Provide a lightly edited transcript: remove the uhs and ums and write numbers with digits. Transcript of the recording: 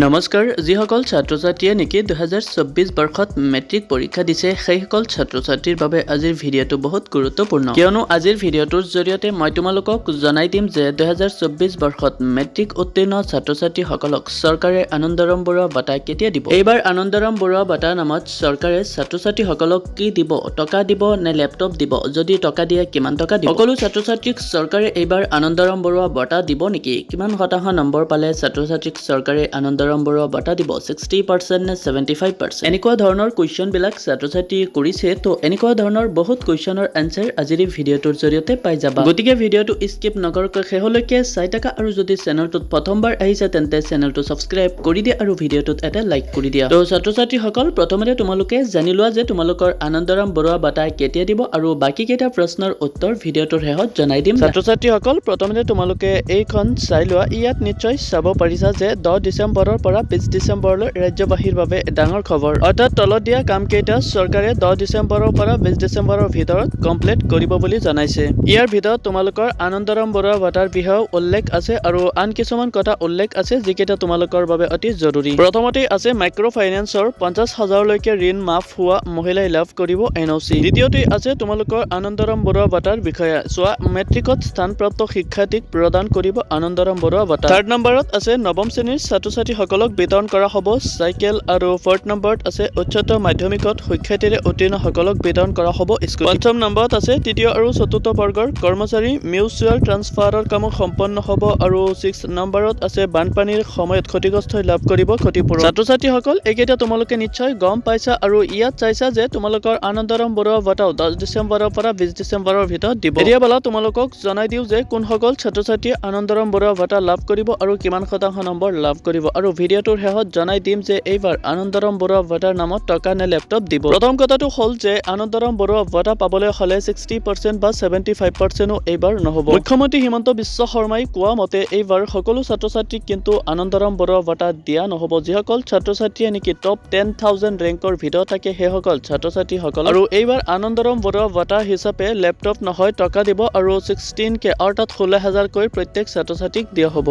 নমস্কাৰ যিসকল ছাত্ৰ-ছাত্ৰীয়ে নেকি 2024 বৰ্ষত মেট্ৰিক পৰীক্ষা দিছে সেইসকল ছাত্ৰ-ছাত্ৰীৰ বাবে আজিৰ ভিডিঅ'টো বহুত গুৰুত্বপূৰ্ণ কিয়নো আজিৰ ভিডিঅ'টোৰ জৰিয়তে মই তোমালোকক জনাই দিম যে 2024 বৰ্ষত মেট্ৰিক উত্তীৰ্ণ ছাত্ৰ-ছাত্ৰীসকলক চৰকাৰে আনন্দৰাম বৰুৱা বঁটা কেতিয়া দিব। এইবাৰ আনন্দৰাম বৰুৱা বঁটা নামত চৰকাৰে ছাত্ৰ-ছাত্ৰীসকলক কি দিব, টকা দিব নে লেপটপ দিব, যদি টকা দিয়ে কিমান টকা দিব। সকলো ছাত্ৰ-ছাত্ৰীক চৰকাৰে এইবাৰ আনন্দৰাম বৰুৱা বঁটা দিব নেকি, কিমান শতাংশ নম্বৰ পালে ছাত্ৰ-ছাত্ৰীক চৰকাৰে আনন্দৰাম বৰুৱা বঁটা দিব, 60% নে 75%। এনেকুৱা ধৰণৰ কুৱেশ্যন বিলাক ছাত্ৰ-ছাত্ৰীয়ে কৰিছে, তো এনেকুৱা ধৰণৰ বহুত কুৱেশ্যনৰ এনসাৰ আজিৰ ভিডিঅ'টোৰ জৰিয়তে পাই যাবা। গতিকে ভিডিঅ'টো স্কিপ নকৰাকৈ শেষলৈকে চাই থাকা আৰু যদি চেনেলটোত প্ৰথমবাৰ আহিছে তেন্তে চেনেলটো সাবস্ক্ৰাইব কৰি দিয়া আৰু ভিডিঅ'টোত এটা লাইক কৰি দিয়া। তো ছাত্ৰ-ছাত্ৰীসকল প্ৰথমতে তোমালোকে জানি লোৱা যে তোমালোকৰ আনন্দৰাম বৰুৱা বঁটা কেতিয়া দিব আৰু বাকি কেইটা প্ৰশ্নৰ উত্তৰ ভিডিঅ'টোৰ শেষত জনাই দিম। ছাত্ৰ-ছাত্ৰীসকল প্ৰথমতে তোমালোকে এইখন চাই লোৱা। ইয়াত নিশ্চয় চাব পাৰিছা যে 10 ডিচেম্বৰৰ পৰা 20 ডিচেম্বৰলৈ ৰাজ্যবাসীৰ বাবে ডাঙৰ খবৰ, অৰ্থাৎ তলত দিয়া কাম কেইটা চৰকাৰে 10 ডিচেম্বৰৰ পৰা 20 ডিচেম্বৰৰ ভিতৰত কমপ্লিট কৰিব বুলি জনাইছে। ইয়াৰ ভিতৰত তোমালোকৰ আনন্দৰাম বৰুৱা বঁটাৰ বিষয়েও উল্লেখ আছে আৰু আন কিছুমান কথা উল্লেখ আছে যিকেইটা তোমালোকৰ বাবে অতি জৰুৰী। প্ৰথমতে আছে মাইক্ৰ' ফাইনেন্সৰ 50,000লৈকে ঋণ মাফ হোৱা মহিলাই লাভ কৰিব NOC। দ্বিতীয়তে আছে তোমালোকৰ আনন্দৰাম বৰুৱা বঁটাৰ বিষয়ে চোৱা, মেট্ৰিকত স্থানপ্ৰাপ্ত শিক্ষাৰ্থীক প্ৰদান কৰিব আনন্দৰাম বৰুৱা বঁটা। 3rd নম্বৰত আছে নৱম শ্ৰেণীৰ ছাত্ৰ-ছাত্ৰীসকলক বিতৰণ কৰা হ'ব চাইকেল আৰু 4th নম্বৰত আছে উচ্চতৰ মাধ্যমিকত সুখ্যাতিৰে উত্তীৰ্ণসকলক বিতৰণ কৰা হ'ব স্কুটি। 5ম নম্বৰত আছে তৃতীয় আৰু চতুৰ্থ বৰ্গৰ কৰ্মচাৰী মিউচুৱেল ট্ৰান্সফাৰৰ কাম সম্পন্ন হ'ব আৰু 6 নম্বৰত আছে বানপানীৰ সময়ত ক্ষতিগ্ৰস্তই লাভ কৰিব ক্ষতিপূৰণ। ছাত্ৰ-ছাত্ৰীসকল এইকেইটা তোমালোকে নিশ্চয় গম পাইছা আৰু ইয়াত চাইছা যে তোমালোকৰ আনন্দৰাম বৰুৱা বঁটাও 10 ডিচেম্বৰৰ পৰা 20 ডিচেম্বৰৰ ভিতৰত দিব। এতিয়া বলা তোমালোকক জনাই দিওঁ যে কোনসকল ছাত্ৰ-ছাত্ৰীয়ে আনন্দৰাম বৰুৱা বঁটা লাভ কৰিব আৰু কিমান শতাংশ নম্বৰ লাভ কৰিব আৰু ভিডিঅ'টোৰ শেষত জনাই দিম যে এইবাৰ আনন্দৰাম বৰুৱা বঁটাৰ নামত টকা নে লেপটপ দিব। প্ৰথম কথাটো হ'ল যে আনন্দৰাম বৰুৱা বঁটা পাবলৈ হ'লে 60% বা 75%ও এইবাৰ নহ'ব। মুখ্যমন্ত্ৰী হিমন্ত বিশ্ব শৰ্মাই কোৱা মতে এইবাৰ সকলো ছাত্ৰ-ছাত্ৰীক কিন্তু আনন্দৰাম বৰুৱা বঁটা দিয়া নহ'ব। যিসকল ছাত্ৰ-ছাত্ৰীয়ে নেকি টপ 10,000 ৰেংকৰ ভিতৰত থাকে সেইসকল ছাত্ৰ-ছাত্ৰীসকল আৰু এইবাৰ আনন্দৰাম বৰুৱা বঁটা হিচাপে লেপটপ নহয় টকা দিব আৰু 16K অৰ্থাৎ 16,000কৈ প্ৰত্যেক ছাত্ৰ-ছাত্ৰীক দিয়া হ'ব।